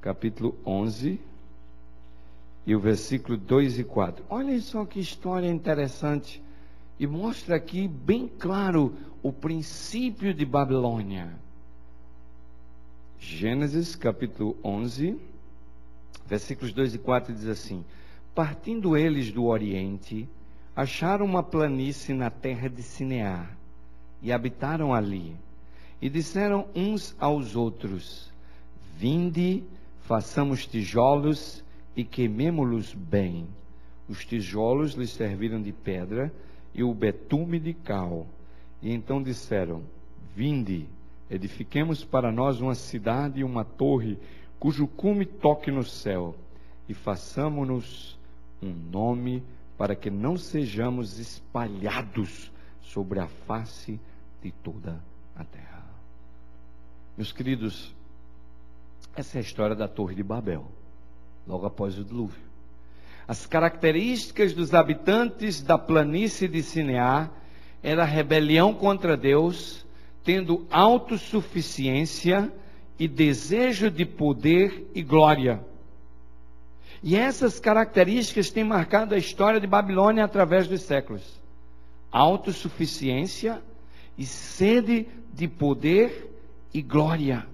capítulo 11, e o versículo 2 e 4. Olhem só que história interessante. E mostra aqui bem claro o princípio de Babilônia. Gênesis capítulo 11, versículos 2 e 4 diz assim: partindo eles do Oriente, acharam uma planície na terra de Sinear, e habitaram ali. E disseram uns aos outros: vinde, façamos tijolos e queimemo-los bem. Os tijolos lhes serviram de pedra e o betume de cal. E então disseram: vinde, edifiquemos para nós uma cidade e uma torre, cujo cume toque no céu, e façamo-nos um nome, para que não sejamos espalhados sobre a face de toda a terra. Meus queridos, essa é a história da Torre de Babel, logo após o dilúvio. As características dos habitantes da planície de Sinear era rebelião contra Deus, tendo autossuficiência e desejo de poder e glória. E essas características têm marcado a história de Babilônia através dos séculos. Autossuficiência e sede de poder e glória.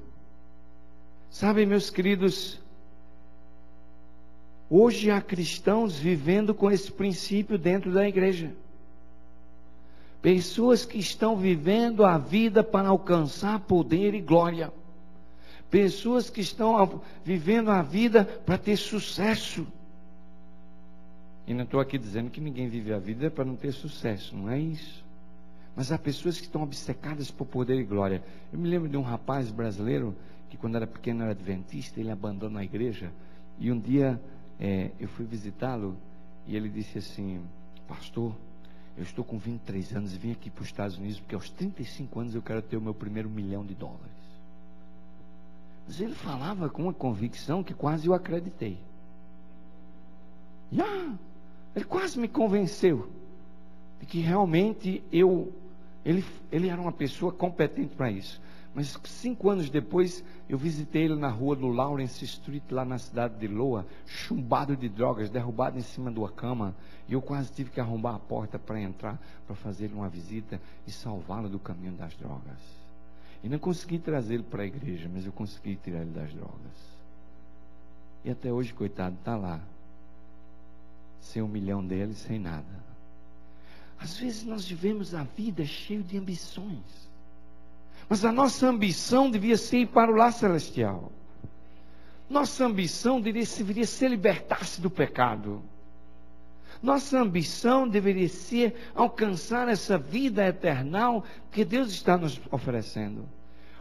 Sabe, meus queridos, hoje há cristãos vivendo com esse princípio dentro da igreja. Pessoas que estão vivendo a vida para alcançar poder e glória. Pessoas que estão vivendo a vida para ter sucesso. E não estou aqui dizendo que ninguém vive a vida para não ter sucesso, não é isso. Mas há pessoas que estão obcecadas por poder e glória. Eu me lembro de um rapaz brasileiro que quando era pequeno era adventista, ele abandonou a igreja. E um dia eu fui visitá-lo e ele disse assim: pastor, eu estou com 23 anos e vim aqui para os Estados Unidos porque aos 35 anos eu quero ter o meu primeiro $1 milhão. Mas ele falava com uma convicção que quase eu acreditei. Ele quase me convenceu de que realmente ele era uma pessoa competente para isso. Mas 5 anos depois, eu visitei ele na rua do Lawrence Street, lá na cidade de Loa, chumbado de drogas, derrubado em cima de uma cama. E eu quase tive que arrombar a porta para entrar, para fazer uma visita e salvá-lo do caminho das drogas. E não consegui trazê-lo para a igreja, mas eu consegui tirar ele das drogas. E até hoje, coitado, está lá, sem $1 milhão dele, sem nada. Às vezes nós vivemos a vida cheio de ambições. Mas a nossa ambição devia ser ir para o lar celestial. Nossa ambição deveria ser libertar-se do pecado. Nossa ambição deveria ser alcançar essa vida eternal que Deus está nos oferecendo.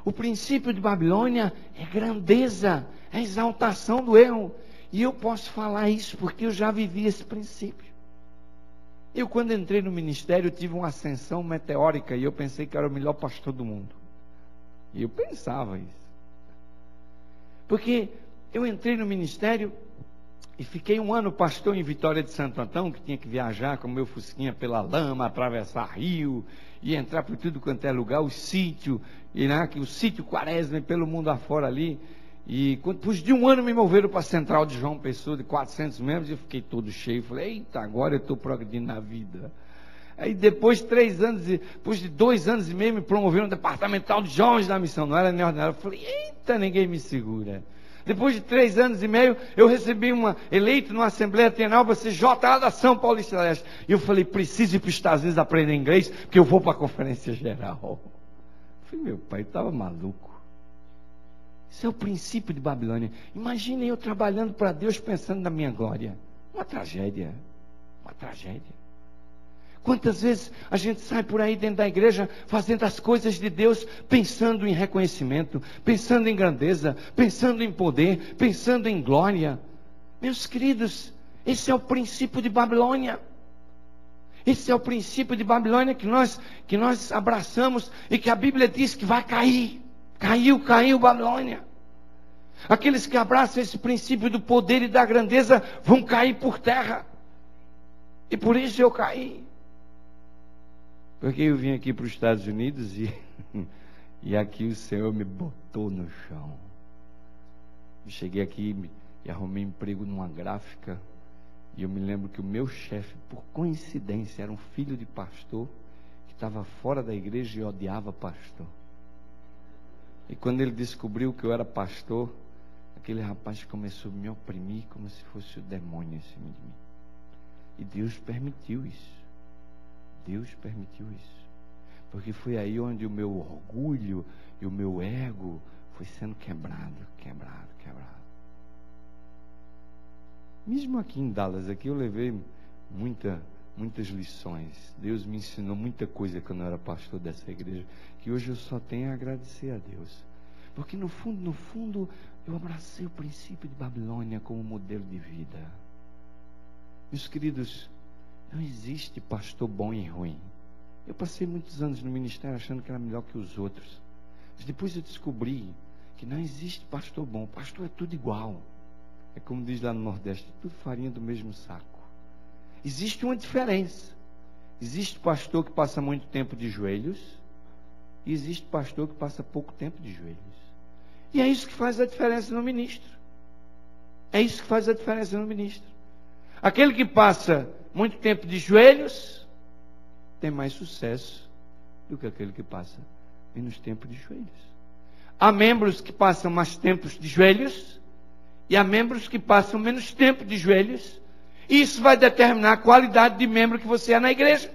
O princípio de Babilônia é grandeza, é exaltação do erro. E eu posso falar isso porque eu já vivi esse princípio. Eu, quando entrei no ministério, tive uma ascensão meteórica e eu pensei que era o melhor pastor do mundo. E eu pensava isso. Porque eu entrei no ministério e fiquei 1 ano pastor em Vitória de Santo Antão, que tinha que viajar com o meu fusquinha pela lama, atravessar rio, e entrar por tudo quanto é lugar, o sítio, o sítio Quaresma, pelo mundo afora ali. E depois de 1 ano me moveram para a central de João Pessoa, de 400 membros, e eu fiquei todo cheio. Falei: eita, agora eu estou progredindo na vida. Aí depois de 2 anos e meio, me promoveram departamental de jovens da missão. Não era nem ordinário. Eu falei: eita, ninguém me segura. Depois de 3 anos e meio, eu recebi eleito numa Assembleia Tenal para ser JA da São Paulista Leste. E eu falei: preciso ir para os Estados Unidos aprender inglês, porque eu vou para a Conferência Geral. Eu falei: meu pai estava maluco. Isso é o princípio de Babilônia. Imaginem eu trabalhando para Deus pensando na minha glória. Uma tragédia. Uma tragédia. Quantas vezes a gente sai por aí dentro da igreja fazendo as coisas de Deus, pensando em reconhecimento, pensando em grandeza, pensando em poder, pensando em glória. Meus queridos, esse é o princípio de Babilônia. Esse é o princípio de Babilônia que nós abraçamos e que a Bíblia diz que vai cair. Caiu Babilônia. Aqueles que abraçam esse princípio do poder e da grandeza vão cair por terra. E por isso eu caí. Porque eu vim aqui para os Estados Unidos e aqui o Senhor me botou no chão. Eu cheguei aqui e arrumei emprego numa gráfica. E eu me lembro que o meu chefe, por coincidência, era um filho de pastor que estava fora da igreja e odiava pastor. E quando ele descobriu que eu era pastor, aquele rapaz começou a me oprimir como se fosse o demônio em cima de mim. E Deus permitiu isso. Deus permitiu isso. Porque foi aí onde o meu orgulho e o meu ego foi sendo quebrado. Mesmo aqui em Dallas, aqui eu levei muitas lições. Deus me ensinou muita coisa quando eu era pastor dessa igreja, que hoje eu só tenho a agradecer a Deus. Porque no fundo, eu abracei o princípio de Babilônia como modelo de vida. Meus queridos, não existe pastor bom e ruim. Eu passei muitos anos no ministério achando que era melhor que os outros. Mas depois eu descobri que não existe pastor bom. Pastor é tudo igual. É como diz lá no Nordeste, tudo farinha do mesmo saco. Existe uma diferença. Existe pastor que passa muito tempo de joelhos, e existe pastor que passa pouco tempo de joelhos. E é isso que faz a diferença no ministro. É isso que faz a diferença no ministro. Aquele que passa muito tempo de joelhos tem mais sucesso do que aquele que passa menos tempo de joelhos. Há membros que passam mais tempos de joelhos e há membros que passam menos tempo de joelhos. E isso vai determinar a qualidade de membro que você é na igreja.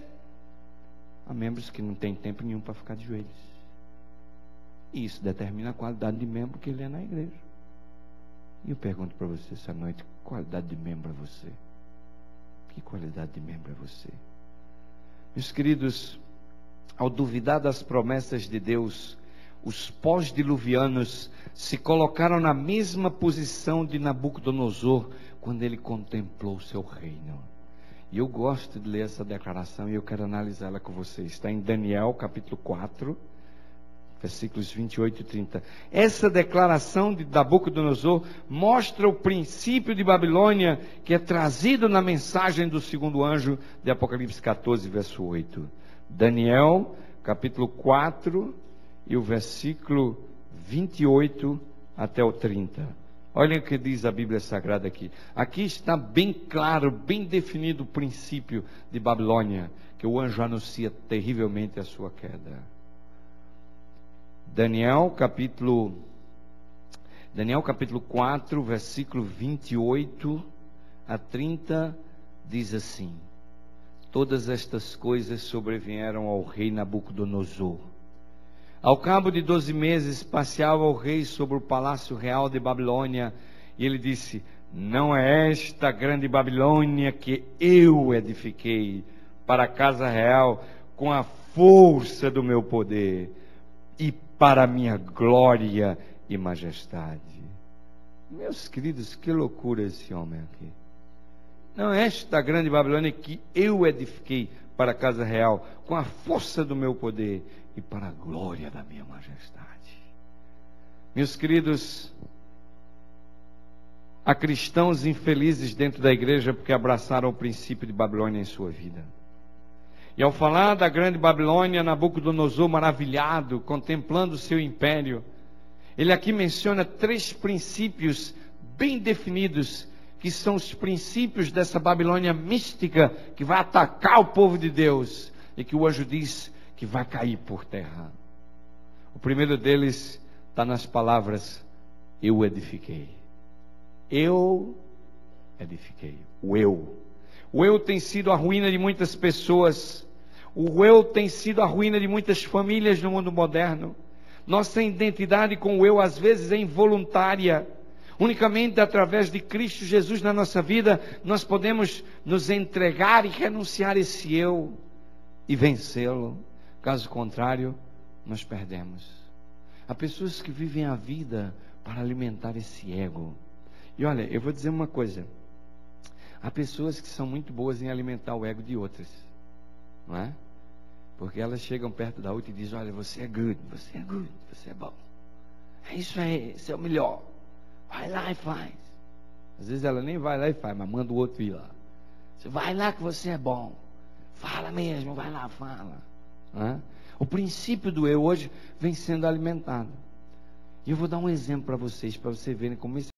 Há membros que não têm tempo nenhum para ficar de joelhos. E isso determina a qualidade de membro que ele é na igreja. E eu pergunto para você essa noite, que qualidade de membro é você? Que qualidade de membro é você? Meus queridos, ao duvidar das promessas de Deus, os pós-diluvianos se colocaram na mesma posição de Nabucodonosor quando ele contemplou o seu reino. E eu gosto de ler essa declaração e eu quero analisá-la com vocês. Está em Daniel capítulo 4, versículos 28 e 30. Essa declaração de Nabucodonosor mostra o princípio de Babilônia que é trazido na mensagem do segundo anjo de Apocalipse 14, verso 8. Daniel capítulo 4 e o versículo 28 até o 30. Olhem o que diz a Bíblia Sagrada aqui. Aqui está bem claro, bem definido o princípio de Babilônia, que o anjo anuncia terrivelmente a sua queda. Daniel capítulo 4, versículo 28 a 30, diz assim: Todas estas coisas sobrevieram ao rei Nabucodonosor. Ao cabo de 12 meses, passeava o rei sobre o palácio real de Babilônia, e ele disse: Não é esta grande Babilônia que eu edifiquei para a casa real com a força do meu poder e para a minha glória e majestade. Meus queridos, que loucura esse homem aqui. Não é esta grande Babilônia que eu edifiquei para a casa real com a força do meu poder e para a glória da minha majestade. Meus queridos, há cristãos infelizes dentro da igreja porque abraçaram o princípio de Babilônia em sua vida. E ao falar da grande Babilônia, Nabucodonosor, maravilhado, contemplando o seu império, ele aqui menciona 3 princípios bem definidos, que são os princípios dessa Babilônia mística que vai atacar o povo de Deus e que o anjo diz que vai cair por terra. O primeiro deles está nas palavras: eu edifiquei. Eu edifiquei. O eu tem sido a ruína de muitas pessoas. O eu tem sido a ruína de muitas famílias no mundo moderno. Nossa identidade com o eu às vezes é involuntária. Unicamente através de Cristo Jesus na nossa vida nós podemos nos entregar e renunciar esse eu e vencê-lo. Caso contrário, nós perdemos. Há pessoas que vivem a vida para alimentar esse ego. E olha, eu vou dizer uma coisa. Há pessoas que são muito boas em alimentar o ego de outras, não é? Porque elas chegam perto da outra e dizem: olha, você é good, você é bom. É isso aí, você é o melhor. Vai lá e faz. Às vezes ela nem vai lá e faz, mas manda o outro ir lá. Você vai lá que você é bom. Fala mesmo, vai lá, fala. O princípio do eu hoje vem sendo alimentado. E eu vou dar um exemplo para vocês verem como esse